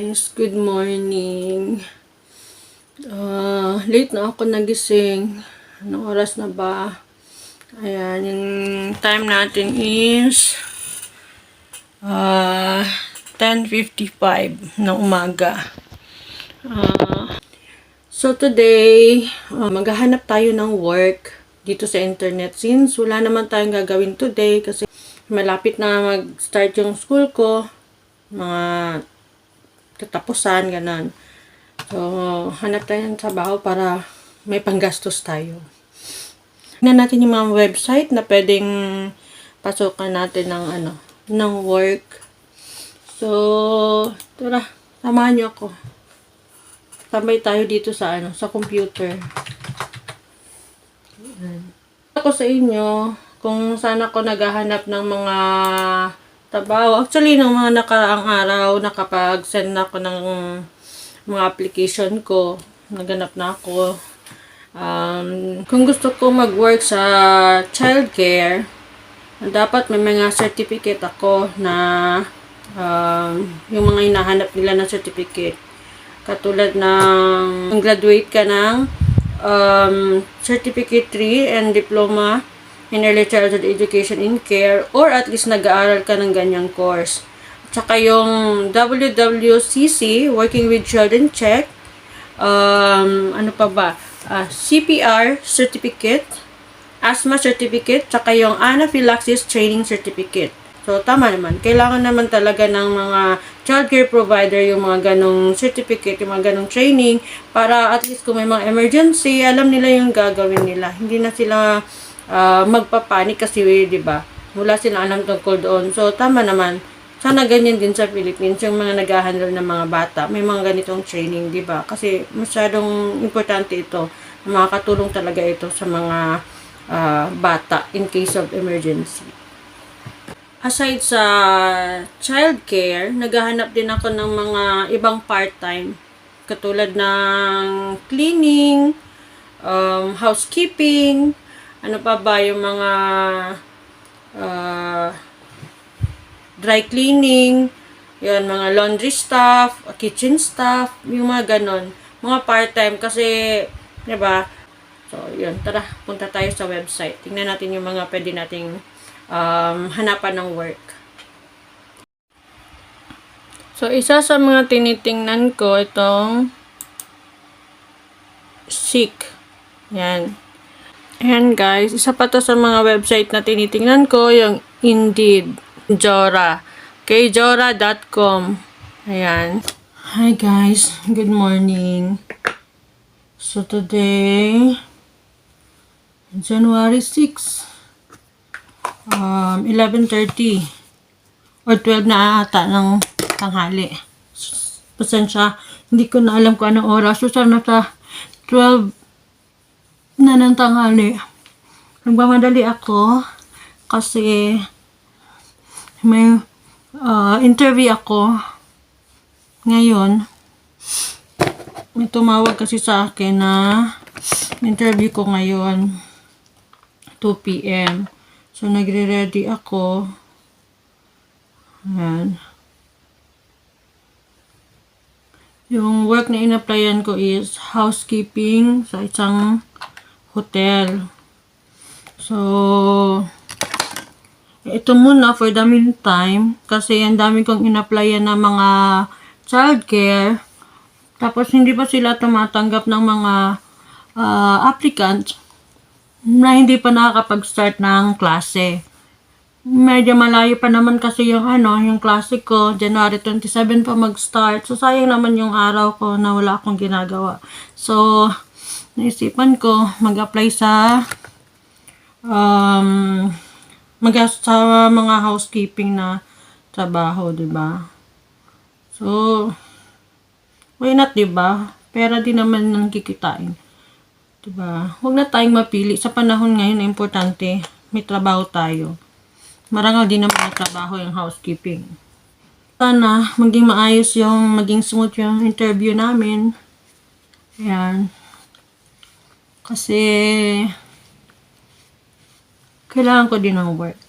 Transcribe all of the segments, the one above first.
guys, good morning. Late na ako nagising. Anong oras na ba? Ayan, yung time natin is 10:55 ng umaga. So today, maghahanap tayo ng work dito sa internet since wala naman tayong gagawin today kasi malapit na mag-start yung school ko. Mga tatapusan, ganun. So, hanap tayo ng trabaho para may panggastos tayo. Tignan natin yung mga website na pwedeng pasukan natin ng work. So, tara, samahan niyo ako. Tambay tayo dito sa sa computer. Ako sa inyo kung saan ako naghahanap ng mga trabaho. Actually, nung mga nakaraang araw, nakapag-send na ako ng mga application ko. Naganap na ako. Kung gusto ko mag-work sa childcare, dapat may mga certificate ako na yung mga hinahanap nila na certificate. Katulad ng graduate ka ng Certificate 3 and Diploma in Early Childhood Education in Care, or at least nag-aaral ka ng ganyang course. At saka yung WWCC, Working with Children Check, ano pa ba? CPR Certificate, Asthma Certificate, saka yung Anaphylaxis Training Certificate. So, tama naman. Kailangan naman talaga ng mga childcare provider yung mga ganong certificate, yung mga ganong training, para at least kung may mga emergency, alam nila yung gagawin nila. Hindi na sila magpapanik kasi, di ba? Wala silang alam tungkol doon. So, tama naman. Sana ganyan din sa Philippines, yung mga nag-handle ng mga bata. May mga ganitong training, di ba? Kasi masyadong importante ito. Makakatulong talaga ito sa mga bata in case of emergency. Aside sa childcare, naghahanap din ako ng mga ibang part-time. Katulad ng cleaning, housekeeping, ano pa ba yung mga dry cleaning, yun, mga laundry staff, kitchen staff, yung mga ganon. Mga part-time kasi, diba? So, yun, tara, punta tayo sa website. Tingnan natin yung mga pwede nating hanapan ng work. So, isa sa mga tinitingnan ko, itong Seek. Yan. Ayan guys, isa pa to sa mga website na tinitingnan ko, yung Indeed, Jora, kjora.com. Ayan. Hi guys, good morning. So today, January 6, 11:30 or 12 na ata ng tanghali. Pasensya, hindi ko na alam kung anong oras. So, sana sa 12 na ng tanghali. Nagmamadali ako kasi may interview ako ngayon. May tumawag kasi sa akin na interview ko ngayon 2 p.m. So nagre-ready ako. Ayan. Yung work na in-applyan ko is housekeeping sa isang hotel. So, ito muna for the meantime kasi ang dami kong in-applyan na mga childcare. Tapos hindi pa sila tumatanggap ng mga applicants na hindi pa nakakapag-start ng klase. Medyo malayo pa naman kasi yung yung klase ko. January 27 pa mag-start. So, sayang naman yung araw ko na wala akong ginagawa. So, naisipan ko mag-apply sa sa mga housekeeping na trabaho, diba? So, why not, diba? Pera din naman nang kikitain. Diba? Huwag na tayong mapili. Sa panahon ngayon na importante, may trabaho tayo. Marangal din naman ang trabaho yung housekeeping. Sana maging maayos maging smooth yung interview namin. Ayan. Kasi kailangan ko din ng work.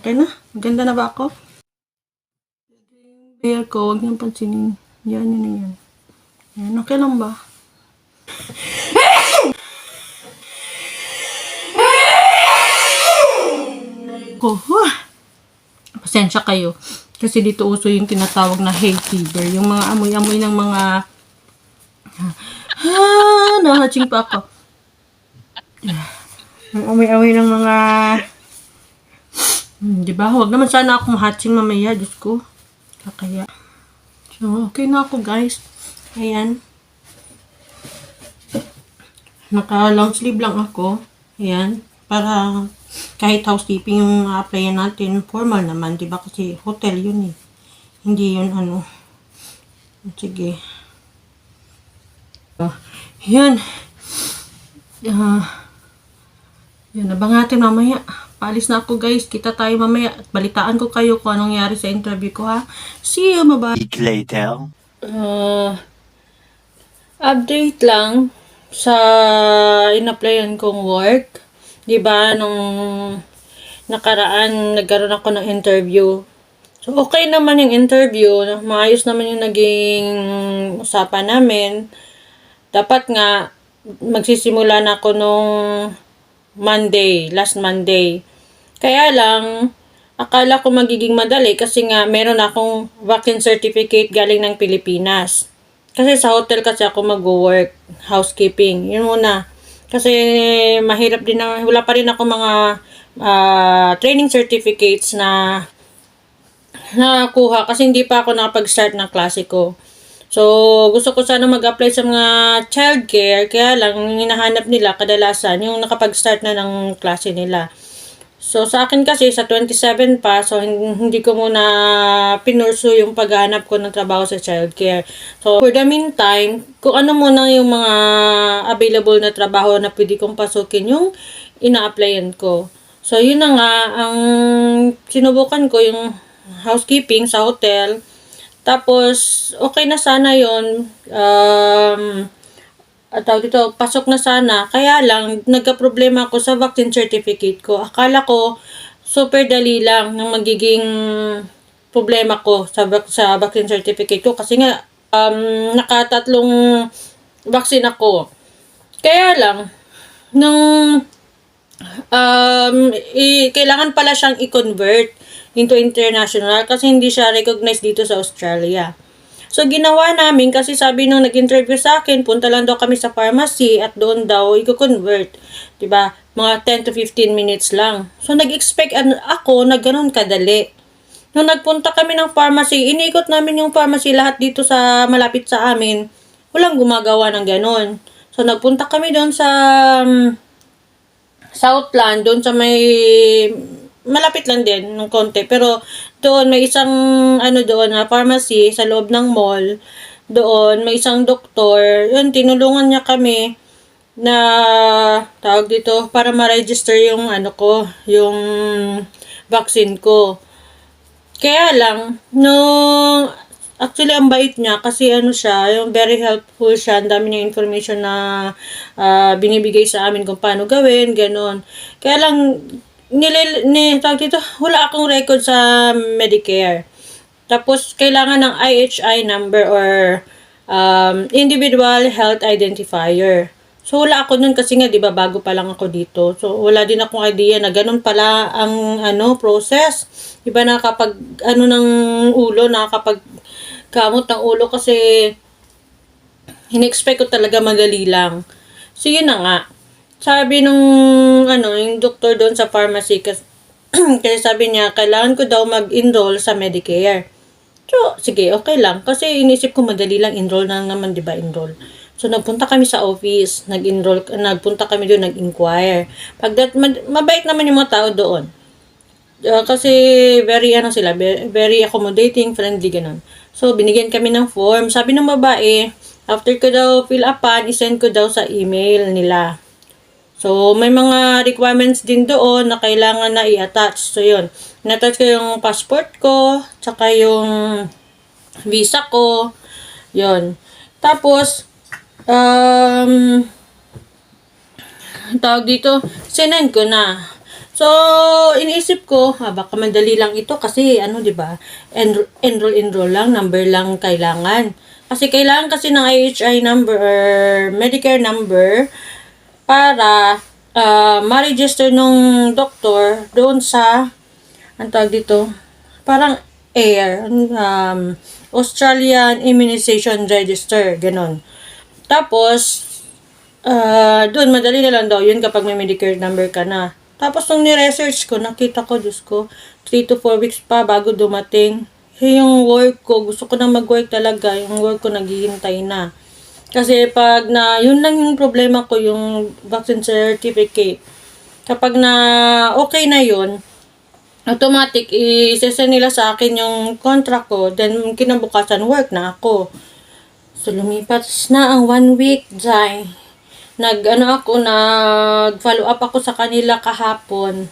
Okay na? Maganda na ba ako? Hair ko, huwag niyang pansinin. Yan, yan. Yan, okay lang ba? Pasensya kayo. Kasi dito uso yung tinatawag na hay fever. Yung mga amoy-amoy ng mga... Nahaching pa ako. Ang amoy-amoy ng mga... Diba? Huwag naman sana ako mahatching mamaya. Diyos ko. Kaya. So, okay na ako guys. Ayan. Naka long sleeve lang ako. Ayan. Para kahit housekeeping yung applyan natin, formal naman, diba? Kasi hotel yun eh. Hindi yun ano. Sige. Yan. Yan, abangatin mamaya. Paalis na ako guys. Kita tayo mamaya. At balitaan ko kayo kung anong nangyari sa interview ko ha. See you, bye-bye. Later. Update lang sa in-applyan kong work. Diba, nung nakaraan, nagkaroon ako ng interview. So, okay naman yung interview. Maayos naman yung naging usapan namin. Dapat nga, magsisimula na ako nung Monday, last Monday. Kaya lang, akala ko magiging madali kasi nga, meron akong vaccine certificate galing ng Pilipinas. Kasi sa hotel kasi ako mag-work, housekeeping. Yun muna. Kasi mahirap din na, wala pa rin ako mga training certificates na nakuha kasi hindi pa ako nakapag-start ng klase ko. So, gusto ko sana mag-apply sa mga childcare, kaya lang yung hinahanap nila kadalasan yung nakapag-start na ng klase nila. So, sa akin kasi, sa 27 pa, so hindi ko muna pinursu yung paghahanap ko ng trabaho sa childcare. So, for the meantime, kung ano muna yung mga available na trabaho na pwede kong pasukin yung ina-applyan ko. So, yun na nga, ang sinubukan ko yung housekeeping sa hotel. Tapos, okay na sana yun. Dito, pasok na sana. Kaya lang, nagka-problema ako sa vaccine certificate ko. Akala ko, super dali lang ng magiging problema ko sa vaccine certificate ko. Kasi nga, nakatatlong vaccine ako. Kaya lang, nung kailangan pala siyang i-convert into international kasi hindi siya recognized dito sa Australia. So, ginawa namin kasi sabi nung nag-interview sa akin, punta lang daw kami sa pharmacy at doon daw i-convert. Diba? Mga 10 to 15 minutes lang. So, nag-expect ako na ganun kadali. Nung nagpunta kami ng pharmacy, iniikot namin yung pharmacy lahat dito sa malapit sa amin. Walang gumagawa ng ganun. So, nagpunta kami doon sa Southland, doon sa may malapit lang din ng konti, pero doon may isang doon na pharmacy sa loob ng mall. Doon may isang doktor, yun tinulungan niya kami na tawag dito para ma-register yung yung vaccine ko. Kaya lang nung actually ang bait niya kasi siya, yung very helpful siya, ang dami niya information na binibigay sa amin kung paano gawin, ganon. Kaya lang tawag dito, wala akong record sa Medicare. Tapos, kailangan ng IHI number or Individual Health Identifier. So, wala ako nun kasi nga, di ba, bago pa lang ako dito. So, wala din akong idea na ganun pala ang process. Iba nakakapag, ng ulo, nakakapag kamot ng ulo kasi in-expect ko talaga madali lang. So, yun na nga. Sabi nung yung doktor doon sa pharmacy kasi sabi niya kailangan ko daw mag-enroll sa Medicare. So, sige, okay lang kasi inisip ko madali lang enroll na naman, 'di ba, enroll. So, nagpunta kami sa office, nagpunta kami doon, nag-inquire. Mabait naman yung mga tao doon. Kasi very very accommodating, friendly ganun. So, binigyan kami ng form. Sabi ng babae, after ko daw fill upan, isend ko daw sa email nila. So, may mga requirements din doon na kailangan na i-attach. So, yun. In-attach ko yung passport ko, tsaka yung visa ko. Yun. Tapos, tawag dito, sinend ko na. So, iniisip ko, baka madali lang ito kasi ano, 'di ba? Enroll lang, number lang kailangan. Kasi kailangan kasi ng IHI number or Medicare number para ma-register nung doktor doon sa ang tawag dito, parang AIR, Australian Immunization Register, ganon. Tapos, doon, madali na lang daw yun kapag may Medicare number ka na. Tapos, nung ni-research ko, nakita ko, Diyos ko, 3 to 4 weeks pa bago dumating. Yung work ko, gusto ko na mag-work talaga. Yung work ko, naghihintay na. Kasi pag na, yun lang yung problema ko, yung vaccine certificate. Kapag na okay na yun, automatic, i-send nila sa akin yung contract ko, then kinabukasan work na ako. So, lumipat na ang 1 week, Jai. Nag-follow up ako sa kanila kahapon.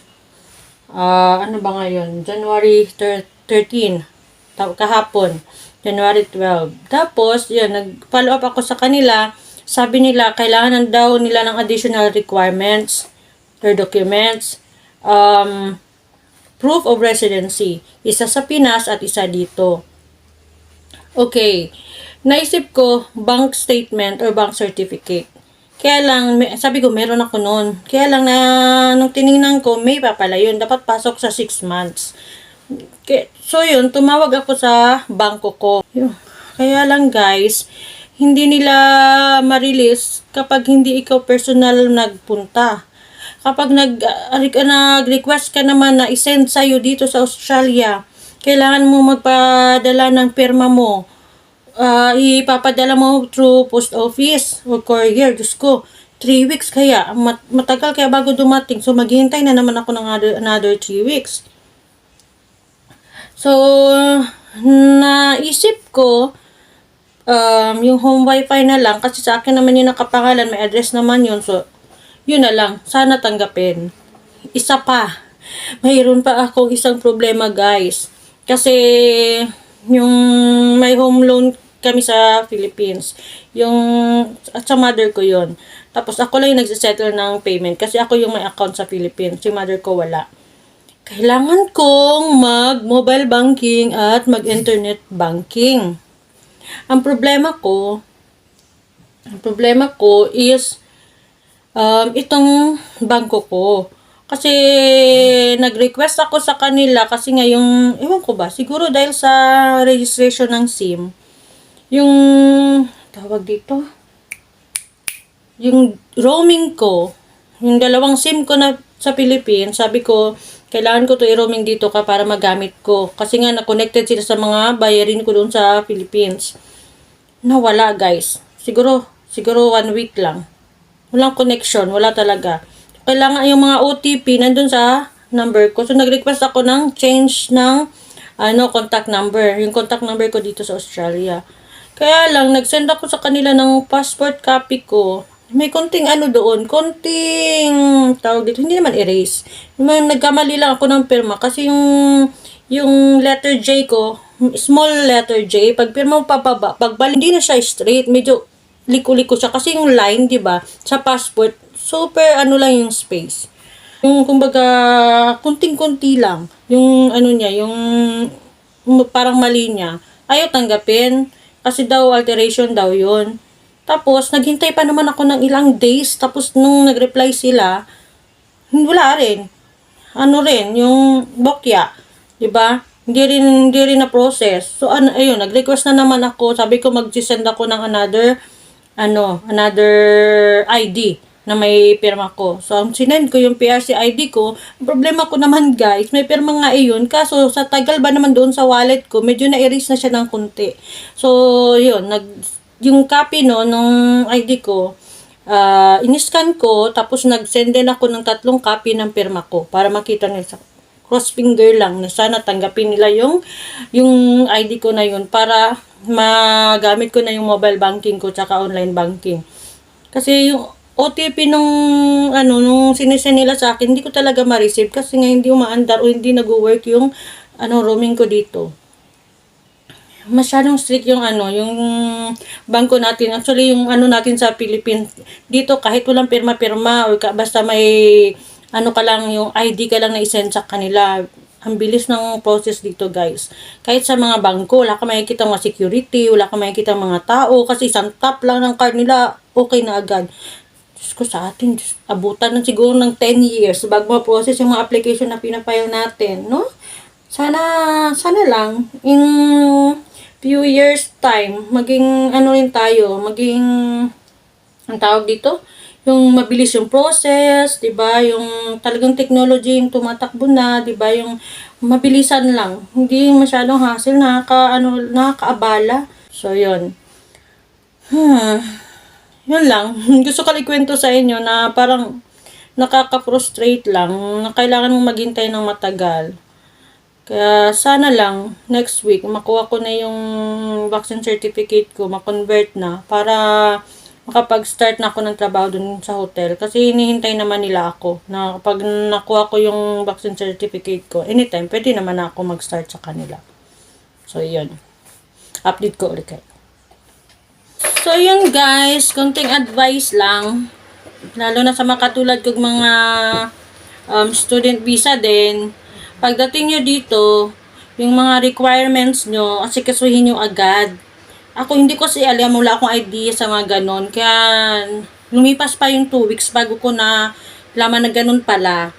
Ano ba ngayon? January 13. Kahapon. January 12. Tapos, yun, nag-follow up ako sa kanila. Sabi nila, kailangan daw nila ng additional requirements or documents. Proof of residency. Isa sa Pinas at isa dito. Okay. Naisip ko, bank statement or bank certificate. Kaya lang, sabi ko, meron ako noon. Kaya lang na, nung tinignan ko, may pa pala yun. Dapat pasok sa 6 months. So yun, tumawag ako sa bangko ko. Kaya lang guys, hindi nila ma-release kapag hindi ikaw personal nagpunta. Kapag nag-request ka naman na isend sa'yo dito sa Australia, kailangan mo magpadala ng pirma mo. Ipapadala mo through post office or courier. Diyos ko, 3 weeks kaya. Matagal kaya bago dumating. So, maghihintay na naman ako ng another 3 weeks. So, naisip ko, yung home wifi na lang. Kasi sa akin naman yung nakapangalan. May address naman yun. So, yun na lang. Sana tanggapin. Isa pa. Mayroon pa akong isang problema, guys. Kasi, yung may home loan kami sa Philippines. At sa mother ko yon. Tapos ako lang yung nagsisettle ng payment kasi ako yung may account sa Philippines. Si mother ko wala. Kailangan kong mag-mobile banking at mag-internet banking. Ang problema ko is itong bangko ko. Kasi nag-request ako sa kanila kasi nga yung, ewan ko ba, siguro dahil sa registration ng SIM, yung, tawag dito, yung roaming ko, yung dalawang SIM ko na sa Philippines, sabi ko, kailangan ko to i-roaming dito ka para magamit ko. Kasi nga na-connected sila sa mga bayarin ko doon sa Philippines. Nawala guys. Siguro 1 week lang. Walang connection, wala talaga. Kailangan yung mga OTP nandun sa number ko. So, nag-request ako ng change ng contact number. Yung contact number ko dito sa Australia. Kaya lang, nag-send ako sa kanila ng passport copy ko. May konting doon. Tawag dito, hindi naman erase. Nagkamali lang ako ng pirma. Kasi yung letter J ko, small letter J, pag pirma mo pababa, pagbalik, hindi na siya straight. Medyo liko-liko siya. Kasi yung line, di ba, sa passport, super lang yung space. Yung kumbaga, kunting-kunti lang. Yung niya, yung parang mali niya. Ayaw tanggapin. Kasi daw, alteration daw yun. Tapos, naghintay pa naman ako ng ilang days. Tapos, nung nag-reply sila, wala rin. Yung bokya. Diba? Hindi rin na-process. So, ayun, nag-request na naman ako. Sabi ko, mag-send ako ng another ID na may pirma ko. So, sinend ko yung PRC ID ko. Ang problema ko naman, guys, may pirma nga iyon. Kaso, sa tagal ba naman doon sa wallet ko, medyo na-erase na siya ng kunti. So, yun, yung copy nung ID ko, in-scan ko, tapos nag-send din ako ng 3 copy ng pirma ko para makita nila sa cross finger lang na sana tanggapin nila yung ID ko na yun para magamit ko na yung mobile banking ko tsaka online banking. Kasi yung OTP nung sinisend nila sa akin, hindi ko talaga ma-receive kasi nga hindi umaandar o hindi nag-work yung roaming ko dito. Masyadong strict yung yung bangko natin. Actually, yung natin sa Philippines, dito kahit walang pirma-pirma o basta may ano ka lang, yung ID ka lang na isend sa kanila. Ang bilis ng process dito, guys. Kahit sa mga bangko, wala ka makikita mga security, wala ka makikita mga tao, kasi isang tap lang ng card nila, okay na agad. Diyos ko, sa atin, abutan na siguro ng 10 years bago ma-process yung mga application na pinapile natin, no? Sana lang, in few years time, maging, ano rin tayo, maging, ang tawag dito, yung mabilis yung process, 'di ba? Yung talagang technology yung tumatakbo na, 'di ba? Yung mabilisan lang. Hindi masyadong hassle, nakakaabala. So, 'yun. Hmm. 'Yun lang. Gusto ko ikwento sa inyo na parang nakaka-frustrate lang na kailangan mong maghintay ng matagal. Kaya sana lang next week makuha ko na yung vaccine certificate ko, ma-convert na para makapag-start na ako ng trabaho dun sa hotel. Kasi hinihintay naman nila ako na kapag nakuha ko yung vaccine certificate ko, anytime, pwede naman ako mag-start sa kanila. So, yun. Update ko ulit kayo. So, yun guys. Konting advice lang. Lalo na sa makatulad kong mga student visa din. Pagdating nyo dito, yung mga requirements nyo, asikasuhin nyo agad. Ako hindi ko alam, wala akong idea sa mga ganon. Kaya lumipas pa yung 2 weeks bago ko na laman na ganon pala.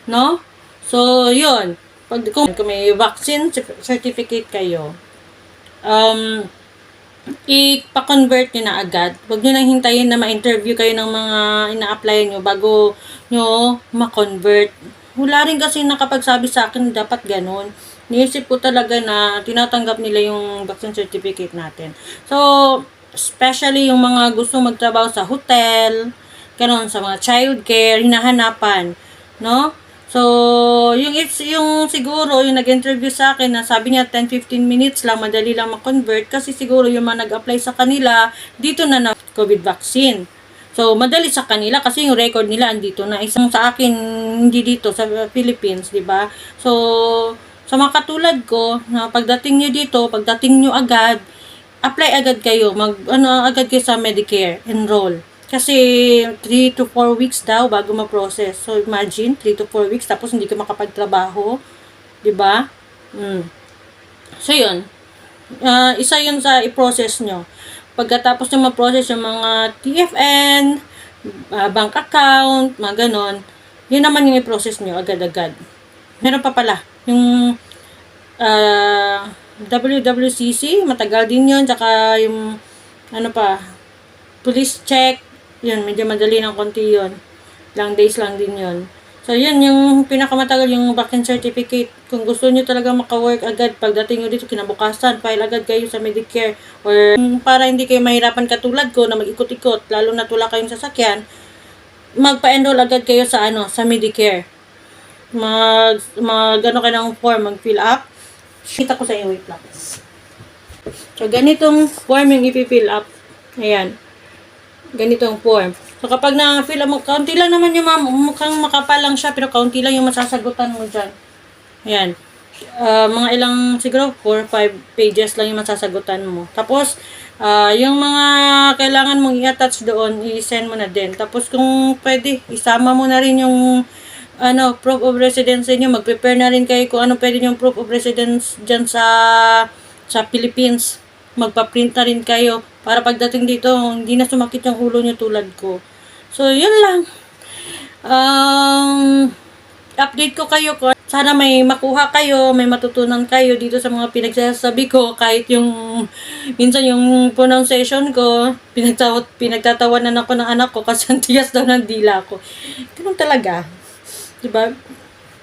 No? So, yun. Kung may vaccine certificate kayo, ipa-convert nyo na agad. Huwag nyo nang hintayin na ma-interview kayo ng mga ina-apply nyo bago nyo ma-convert. Wala rin kasi nakapagsabi sa akin dapat ganon. Niisip ko talaga na tinatanggap nila yung vaccine certificate natin. So, especially yung mga gusto magtrabaho sa hotel, ganon, sa mga childcare, hinahanapan, no? So, yung siguro, yung nag-interview sa akin, na sabi niya 10-15 minutes lang, madali lang ma-convert, kasi siguro yung mga nag-apply sa kanila, dito na COVID vaccine. So, madali sa kanila kasi yung record nila andito na. Isang sa akin, hindi dito, sa Philippines, di ba? So, sa mga katulad ko, na pagdating nyo dito, pagdating nyo agad, apply agad kayo, agad kayo sa Medicare, enroll. Kasi 3 to 4 weeks daw bago ma-process. So imagine, 3 to 4 weeks tapos hindi ka makapagtrabaho, 'di ba? So 'yun. Isa 'yun sa i-process nyo. Pagkatapos nyo ma-process yung mga TFN, bank account, mga ganon, yun naman yung i-process nyo agad-agad. Meron pa pala, yung WWCC, matagal din yun, tsaka yung, police check, yun, medyo madali ng konti yun. Ilang days lang din yun. So, yun, yung pinakamatagal, yung vaccine certificate. Kung gusto nyo talaga maka-work agad, pagdating nyo dito, kinabukasan, file agad kayo sa Medicare. Or, para hindi kayo mahirapan katulad ko na mag-ikot-ikot, lalo na wala kayong sasakyan, magpa-enroll agad kayo sa sa Medicare. Ano kayo ng form, mag-fill up. Kita ko sa inyo, wait lang. So, ganitong form yung ipi-fill up. Ayan. Ganitong form. So, kapag na-fill up mo, kaunti lang naman yung mukhang makapal lang siya, pero kaunti lang yung masasagutan mo dyan. Ayan. Mga ilang, siguro, 4 or 5 pages lang yung masasagutan mo. Tapos, yung mga kailangan mong i-attach doon, i-send mo na din. Tapos, kung pwede, isama mo na rin yung proof of residence nyo. Mag-prepare na rin kayo kung ano pwede yung proof of residence dyan sa Philippines. Magpa-print na rin kayo para pagdating dito, hindi na sumakit yung ulo nyo tulad ko. So, yun lang. Update ko kayo ko. Sana may makuha kayo, may matutunan kayo dito sa mga pinagsasabi ko. Kahit yung, minsan yung pronunciation ko, pinagtatawanan ako ng anak ko kasi ang tigas daw ng dila ko. Ganun talaga. Diba?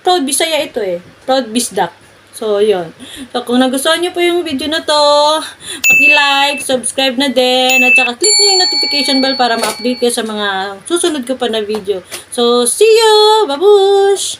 Proud Bisaya ito eh. Proud Bisdak. So, yun. So, kung nagustuhan nyo po yung video na to, paki-like, subscribe na din, at saka click nyo yung notification bell para ma-update kayo sa mga susunod ko pa na video. So, see you! Babush!